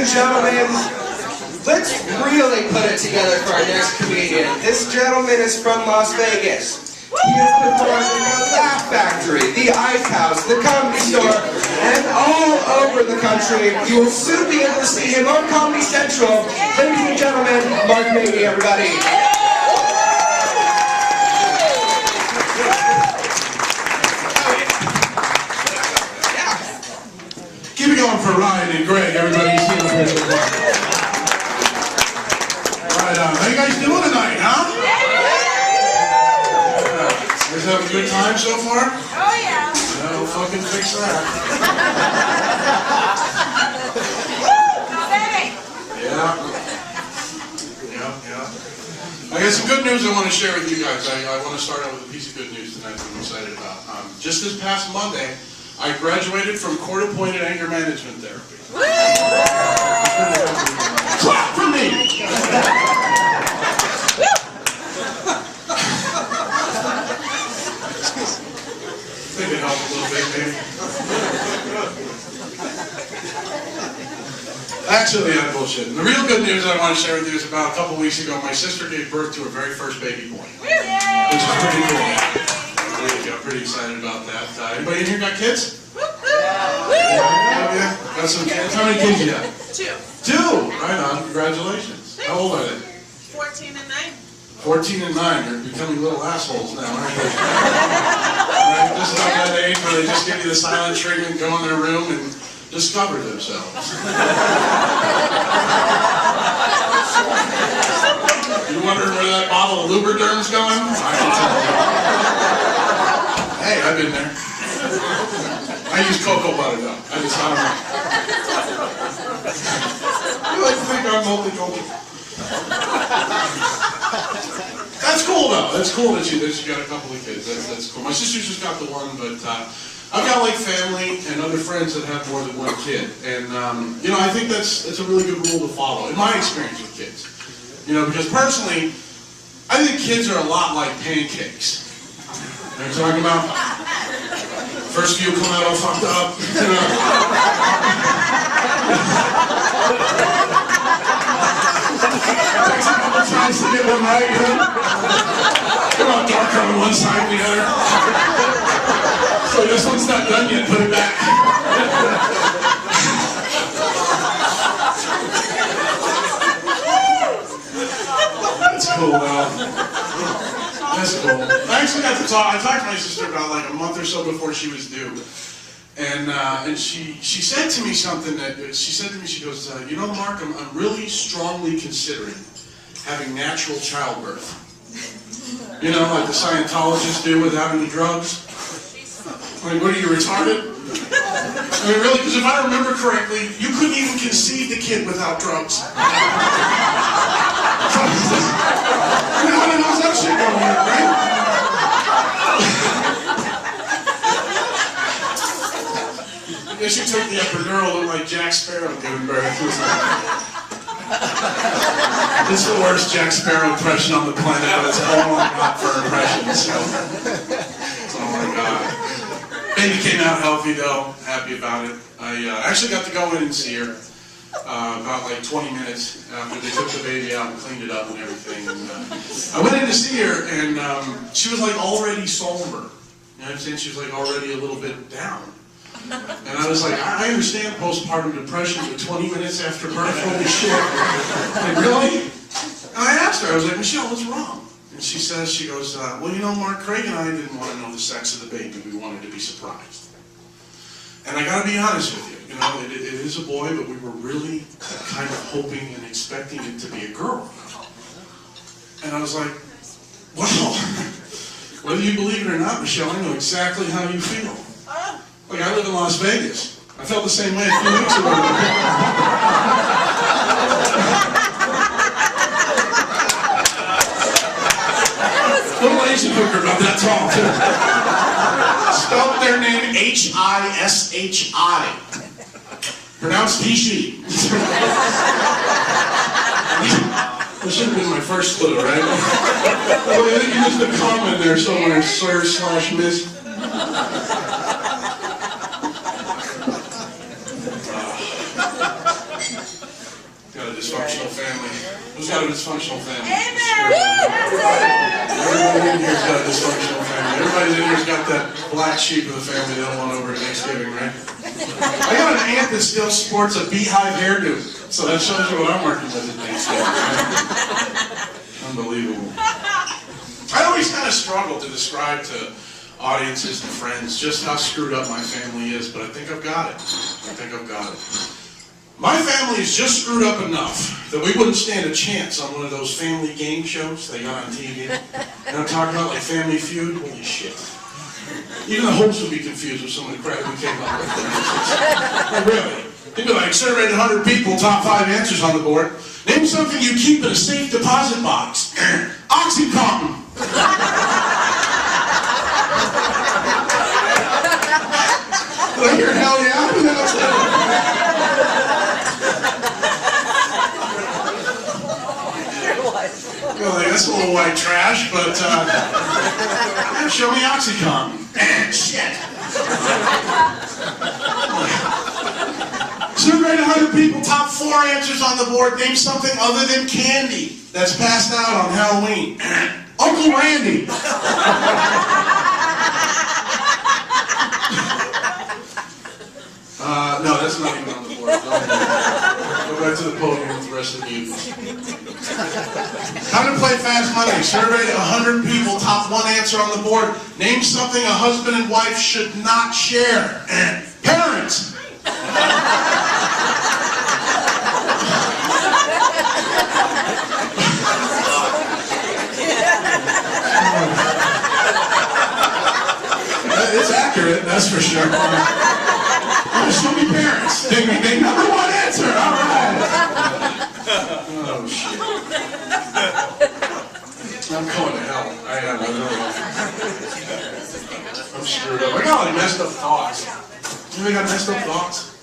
and gentlemen, let's really put it together for our next comedian. This gentleman is from Las Vegas. He has performed in the Laugh Factory, the Ice House, the Comedy Store, and all over the country. You will soon be able to see him on Comedy Central. Ladies and gentlemen, Mark Minguey, everybody. Keep it going for Ryan and Greg. Everybody see them here. Right on. How you guys doing tonight, huh? You guys having a good time so far? Oh yeah. No, fucking fix that. Yeah. I got some good news I want to share with you guys. I want to start out with a piece of good news tonight that I'm excited about. Just this past Monday, I graduated from court-appointed anger management therapy. Clap for me! I think it helped a little bit, maybe. Actually, I'm bullshit. And the real good news I want to share with you is about a couple weeks ago, my sister gave birth to her very first baby boy. Which is pretty cool. I'm pretty excited about that. Anybody in here got kids? Yeah. Got some kids? How many kids you got? 2. 2? Right on. Congratulations. How old are they? 14 and 9. 14 and 9. They're becoming little assholes now, aren't they? Right? Just about that age where they just give you the silent treatment, go in their room, and discover themselves. You wondering where that bottle of Lubriderm's going? I can tell you. Hey, I've been there. I use cocoa butter though. I just don't know. You like to think I'm multicultural. That's cool though. That's cool that you got a couple of kids. That's cool. My sister's just got the one, but I've got like family and other friends that have more than one kid, and you know, I think that's a really good rule to follow in my experience with kids. You know, because personally, I think kids are a lot like pancakes. You know what I'm talking about? First few come out all fucked up. You know. Takes a couple tries to get them right. You know? Come on, darker on one side and the other. So this one's not done yet, put it back. That's cool, though. That's cool. I actually got to talk. I talked to my sister about like a month or so before she was due, and she said to me something that she goes, you know, Mark, I'm really strongly considering having natural childbirth. You know, like the Scientologists do without any drugs. Like, what are you, retarded? I mean, really? Because if I remember correctly, you couldn't even conceive the kid without drugs. You know, how the hell's that shit going on, right? I guess you took the epidural, looked like Jack Sparrow giving birth. It's the worst Jack Sparrow impression on the planet, but it's all I got for impressions. So. Oh my God. Baby came out healthy though, happy about it. I actually got to go in and see her. About like 20 minutes after they took the baby out and cleaned it up and everything. And, I went in to see her, and she was like already somber. You know what I'm saying? She was like already a little bit down. And I was like, I understand postpartum depression, but 20 minutes after birth, holy shit. Like, really? And I asked her, I was like, Michelle, what's wrong? And she goes, well, you know, Mark, Craig and I didn't want to know the sex of the baby. We wanted to be surprised. And I gotta be honest with you. You know, it is a boy, but we were really kind of hoping and expecting it to be a girl. And I was like, well, whether you believe it or not, Michelle, I know exactly how you feel. Like, I live in Las Vegas. I felt the same way a few weeks ago. Little Asian hooker about that tall, too. Spelled their name H-I-S-H-I. Pronounced He-She. That should have been my first clue, right? Well, I think you used the comma in there somewhere, sir/miss. family? Who's got a dysfunctional family? Amen. Everybody in here's got a dysfunctional family. Everybody in here's got that black sheep of the family they don't want over at Thanksgiving, right? I got an aunt that still sports a beehive hairdo, so that shows you what I'm working with at Thanksgiving. Right? Unbelievable. I always kind of struggle to describe to audiences and friends just how screwed up my family is, but I think I've got it. My family is just screwed up enough that we wouldn't stand a chance on one of those family game shows they got on TV. And I'm talking about like Family Feud. Holy shit. Even the host would be confused with some of the crap we came up with. Really. They'd be like, surveyed 100 people, top 5 answers on the board. Name something you keep in a safe deposit box. Oxycontin. Did I hear hell yeah? Well, that's a little white trash, but show me Oxycontin. Shit. Surveyed 100 people, top 4 answers on the board. Name something other than candy that's passed out on Halloween. Uncle Randy. No, that's not even on the board. Go back to the podium with the rest of you. How to play fast money. Surveyed 100 people, top 1 answer on the board. Name something a husband and wife should not share. Parents. It's accurate, that's for sure. Show me parents. Ding, ding, ding. Number 1 answer. All right. Oh, shit. I'm going to hell. I am. I'm screwed up. I got like messed up thoughts. You got messed up thoughts?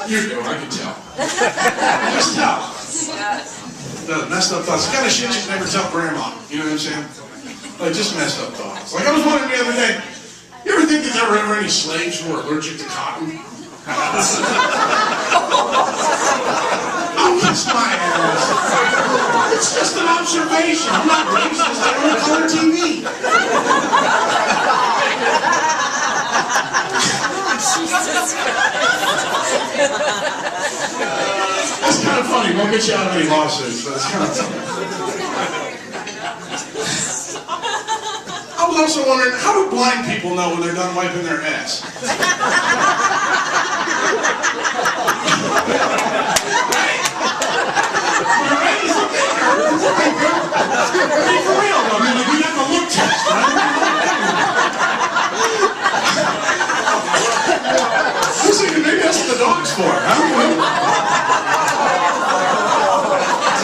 You do, I can tell. Just tell. The messed up thoughts. The kind of shit you never tell grandma. You know what I'm saying? Like just messed up thoughts. Like I was wondering the other day, you ever think there were ever any slaves who were allergic to cotton? I'll kiss my ass. It's just an observation. I'm not racist. I don't color TV. That's kind of funny. Won't get you out of any lawsuits, but it's kind of funny. I was also wondering, how do blind people know when they're done wiping their ass? For real though, I mean, we got the look test, right? I was thinking maybe that's what the dog's for, huh?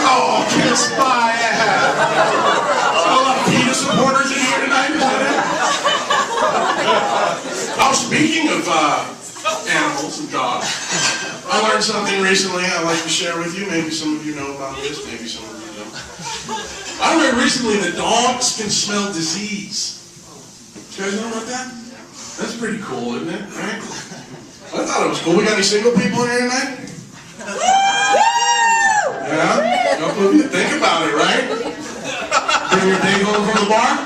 Oh, kiss my ass. A lot of PETA supporters in here tonight. Oh, speaking of animals and dogs, I learned something recently I'd like to share with you. Maybe some of you know about this, maybe some of you don't. I learned recently that dogs can smell disease. You guys know about that? That's pretty cool, isn't it? Right? I thought it was cool. We got any single people in here tonight? Yeah? A couple of you? Think about it, right? Bring your date home from the bar?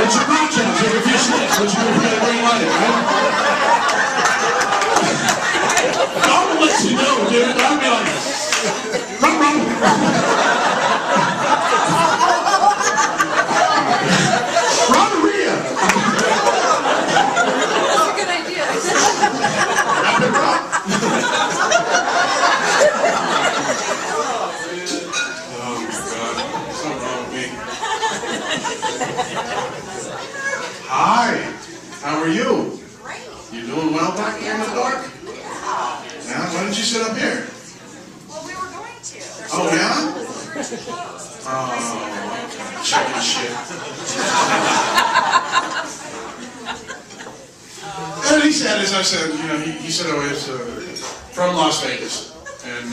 What's your crotch out? Take a few slips. What's your green light, right? I will let you know, dude. I'll be like, run. Ronneria. That's a good idea. Wrap it up. Oh my God. Something wrong with me. Hi. How are you? Great. You doing well back here in the dark? Yeah, why didn't you sit up here? Well, we were going to. Oh, yeah? We're too close. Oh, chicken shit. And he said, as I said, you know, he said I was from Las Vegas. And,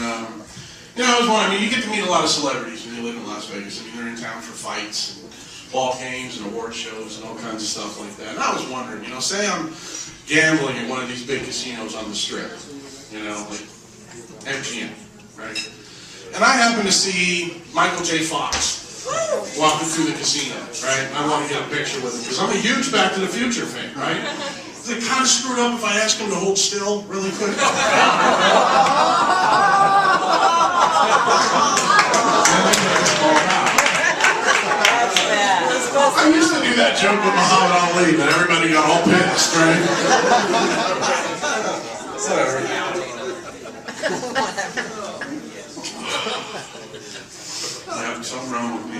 you know, I was wondering, I mean, you get to meet a lot of celebrities when you live in Las Vegas. I mean, they're in town for fights and ball games and award shows and all kinds of stuff like that. And I was wondering, you know, say I'm gambling at one of these big casinos on the Strip, you know, like MGM, right? And I happened to see Michael J. Fox walking through the casino, right? I want to get a picture with him because I'm a huge Back to the Future fan, right? Is it kind of screwed up if I ask him to hold still really quick? I used to do that joke with Muhammad Ali, but everybody got all pissed, right? I'm having something wrong with me.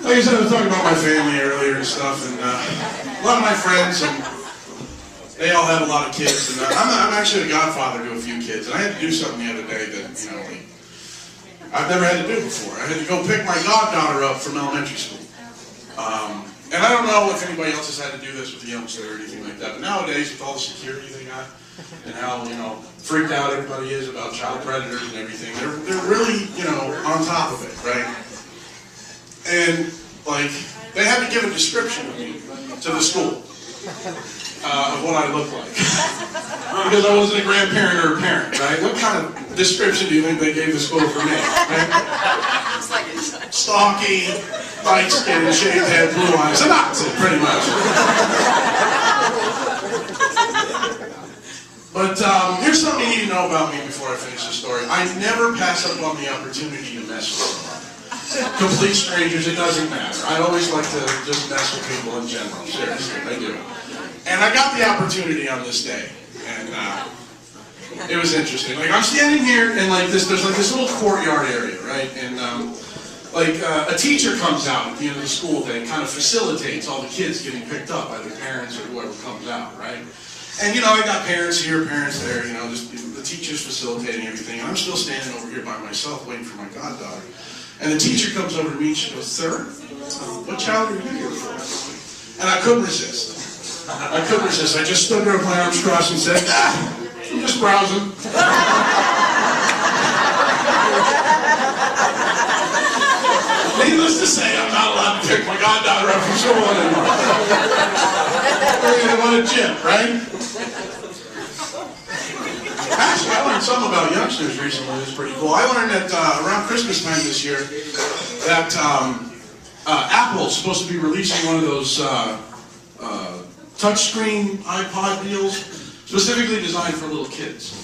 Like I said, I was talking about my family earlier and stuff, and a lot of my friends, and they all have a lot of kids, and I'm actually a godfather to a few kids, and I had to do something the other day that, you know, like, I've never had to do before. I had to go pick my goddaughter up from elementary school. And I don't know if anybody else has had to do this with the youngster or anything like that, but nowadays with all the security they got, and how, you know, freaked out everybody is about child predators and everything, they're really, you know, on top of it, right? And, like, they had to give a description of me to the school of what I look like. Because I wasn't a grandparent or a parent, right? What kind of description do you think they gave the school for me? Right? Stocky, light skin, shaved head, blue eyes. A Nazi, pretty much. But here's something you need to know about me before I finish the story. I never pass up on the opportunity to mess with someone. Complete strangers, it doesn't matter. I always like to just mess with people in general. Seriously, I do. And I got the opportunity on this day. And it was interesting. Like, I'm standing here and like there's like this little courtyard area, right? And a teacher comes out at the end of the school day and kind of facilitates all the kids getting picked up by their parents or whoever comes out, right? And, you know, I got parents here, parents there, you know, just the teacher's facilitating everything. And I'm still standing over here by myself waiting for my goddaughter. And the teacher comes over to me and she goes, "Sir, what child are you here for?" And I couldn't resist. I couldn't resist. I just stood there with my arms crossed and said, "I'm just browsing." Needless to say, I'm not allowed to pick my goddaughter up from school anymore. I want a gym, right? Actually, I learned something about youngsters recently that's pretty cool. I learned that around Christmas time this year that Apple's supposed to be releasing one of those touchscreen iPod deals specifically designed for little kids.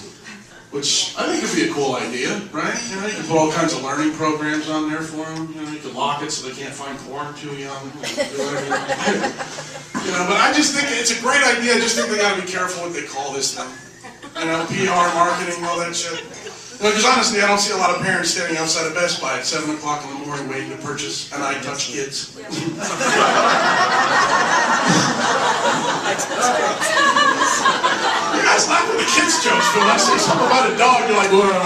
Which I think would be a cool idea, right? You know, you can put all kinds of learning programs on there for them. You know, you can lock it so they can't find porn too young. You know, but I just think it's a great idea. I just think they got to be careful what they call this thing. You know, PR, marketing, all that shit. You know, because honestly, I don't see a lot of parents standing outside of Best Buy at 7 o'clock in the morning waiting to purchase an iTouch Kids. You guys laugh at the kids' jokes, but when I say something about a dog, you're like, whatever.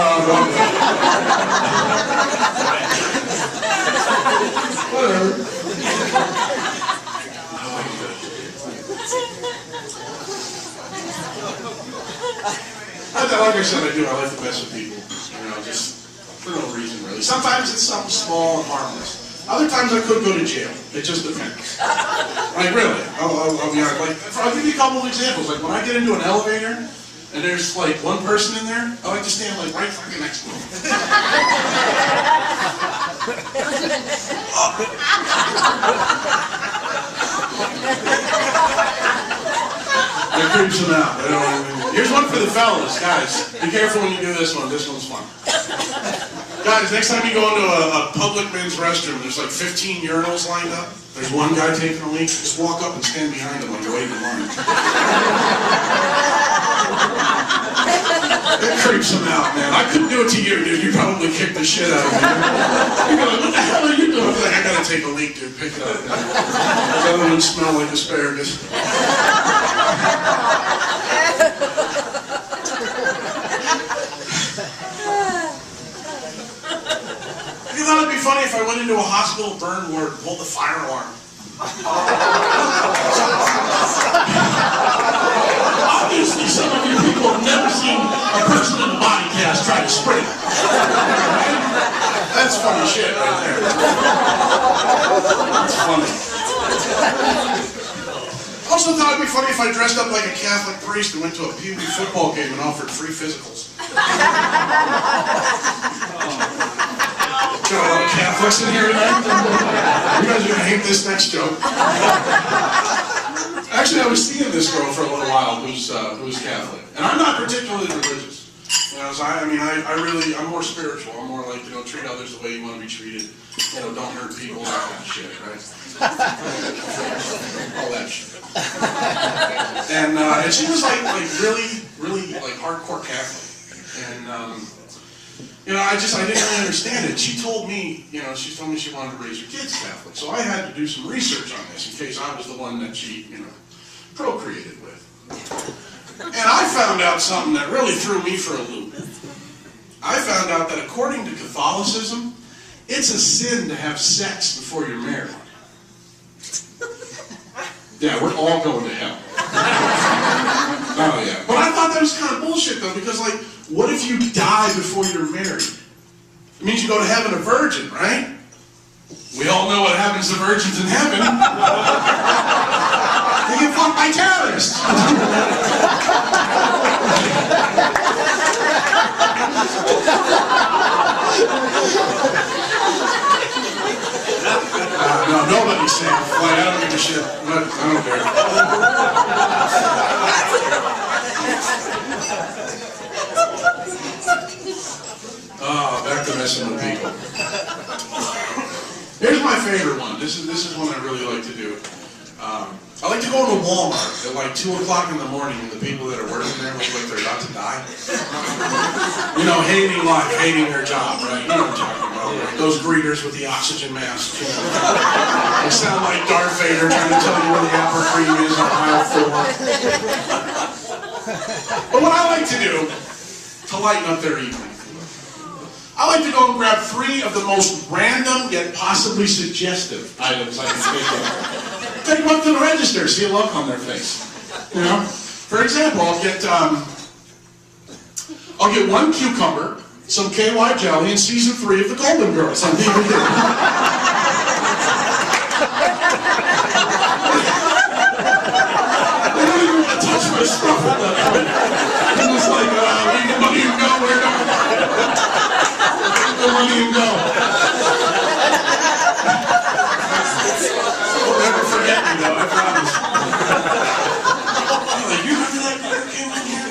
Like I said, I do. I like to mess with people. You know, just for no reason, really. Sometimes it's something small and harmless. Other times I could go to jail. It just depends. Like, really. I'll be honest. Like, I'll give you a couple of examples. Like, when I get into an elevator, and there's, like, one person in there, I like to stand, like, right fucking next to them. It creeps them out. Here's one for the fellas. Guys, be careful when you do this one. This one's fun. Guys, next time you go into a public men's restroom, there's like 15 urinals lined up. There's one guy taking a leak. Just walk up and stand behind him like wait in line. It creeps him out, man. I couldn't do it to you, dude. You probably kicked the shit out of me. You're like, what the hell are you doing? Like, I gotta take a leak, dude. Pick it up. The other ones smell like asparagus. You thought it'd be funny if I went into a hospital burn ward and pulled the fire alarm. Obviously, some of you people have never seen a person in a body cast try to spray it. That's funny shit right there. That's funny. Also thought it'd be funny if I dressed up like a Catholic priest and went to a Pee Wee football game and offered free physicals. Got a lot of Catholics in here tonight. You guys are gonna hate this next joke. Actually, I was seeing this girl for a little while who's Catholic, and I'm not particularly religious. You know, so I'm more spiritual. I'm more like, treat others the way you want to be treated. Don't hurt people, that kind of shit, right? All that shit. And she was like really like hardcore Catholic. And I didn't really understand it. She told me, she told me she wanted to raise her kids Catholic. So I had to do some research on this in case I was the one that she, procreated with. And I found out something that really threw me for a loop. I found out that according to Catholicism, it's a sin to have sex before you're married. Yeah, we're all going to hell. Oh yeah. But I thought that was kind of bullshit though, because like, what if you die before you're married? It means you go to heaven a virgin, right? We all know what happens to virgins in heaven. They get fucked by terrorists. No, nobody's safe. Like, I don't give a shit. I don't care. Oh, back to messing with people. Here's my favorite one. This is one I really like to do. I like to go into Walmart at like 2 o'clock in the morning and the people that are working there look like they're about to die. Hating life, hating their job, right? You know what I'm talking about, right? Those greeters with the oxygen masks, They sound like Darth Vader trying to tell you where the apple cream is on aisle 4. But what I like to do to lighten up their evening, I like to go and grab 3 of the most random yet possibly suggestive items I can think of. Take them up to the register, see a look on their face. For example, I'll get 1 cucumber, some KY jelly, and season 3 of The Golden Girls on DVD. They don't even want to touch my stuff at that point. I'm just like, leave the money and go, where go? Leave the money and go. Don't ever forget me though, I promise. You remember that guy who came in here?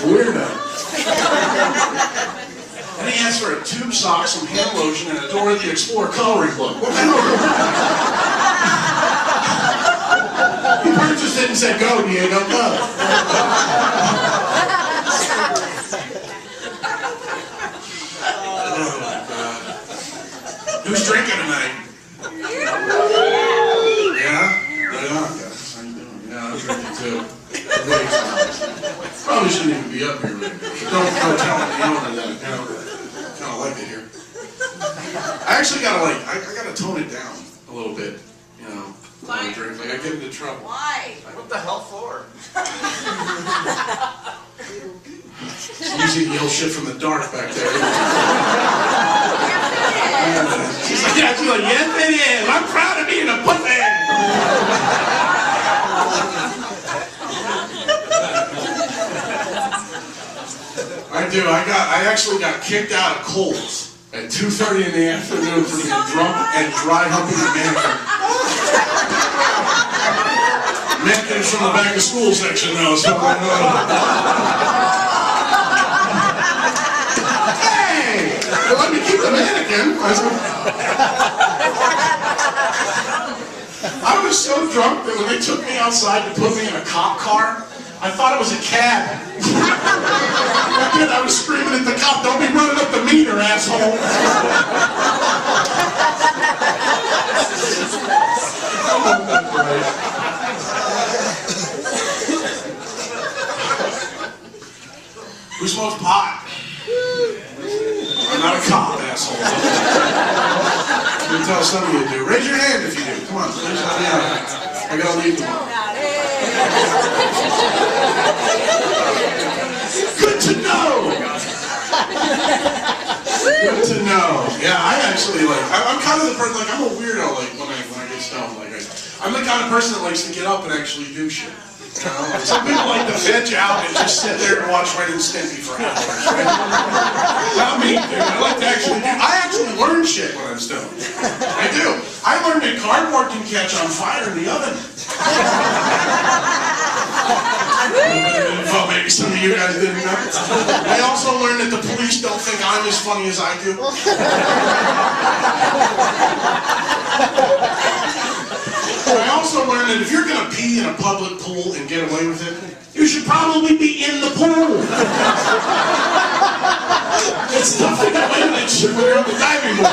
Weirdo. And he asked for a tube sock, some hand lotion, and a Dora the Explorer coloring book. What the hell? He purchased it and said, go, Diego, go. Oh my God. Who's drinking tonight? Yeah? Right on, guys. How you doing? Yeah, I'm drinking too. Probably shouldn't even be up here right now. Don't tell me the owner that. Kind of like it here. I actually gotta I gotta tone it down a little bit. When I drink. Like I get into trouble. Why? What the hell for? Usually yell shit from the dark back there. She's like, yes it is. I'm proud of being a pussy. I do. I actually got kicked out of Kohl's at 2:30 in the afternoon for being drunk and dry humping a mannequin. Mannequins from the back of school section though, so hey! Well, let me keep the mannequin. I was so drunk that when they took me outside to put me in a cop car, I thought it was a cab. I was screaming at the cop, don't be running up the meter, asshole. Who smokes pot? I'm not a cop, asshole. You can tell some of you do. Raise your hand if you do. Come on, please let me out. I gotta leave them all. Good to know! Good to know. Yeah, I actually I'm kind of the person, I'm a weirdo, when I get stoned. I'm the kind of person that likes to get up and actually do shit. You know? Some people like to veg out and just sit there and watch Ren and Stimpy for hours, right? Not me, dude. I like to actually do. I actually learn shit when I'm stoned. I do. I learned that cardboard can catch on fire in the oven. Well, maybe some of you guys didn't know. I also learned that the police don't think I'm as funny as I do. I also learned that if you're going to pee in a public pool and get away with it, you should probably be in the pool. It's tough to get away with that shit when you're on the diving board.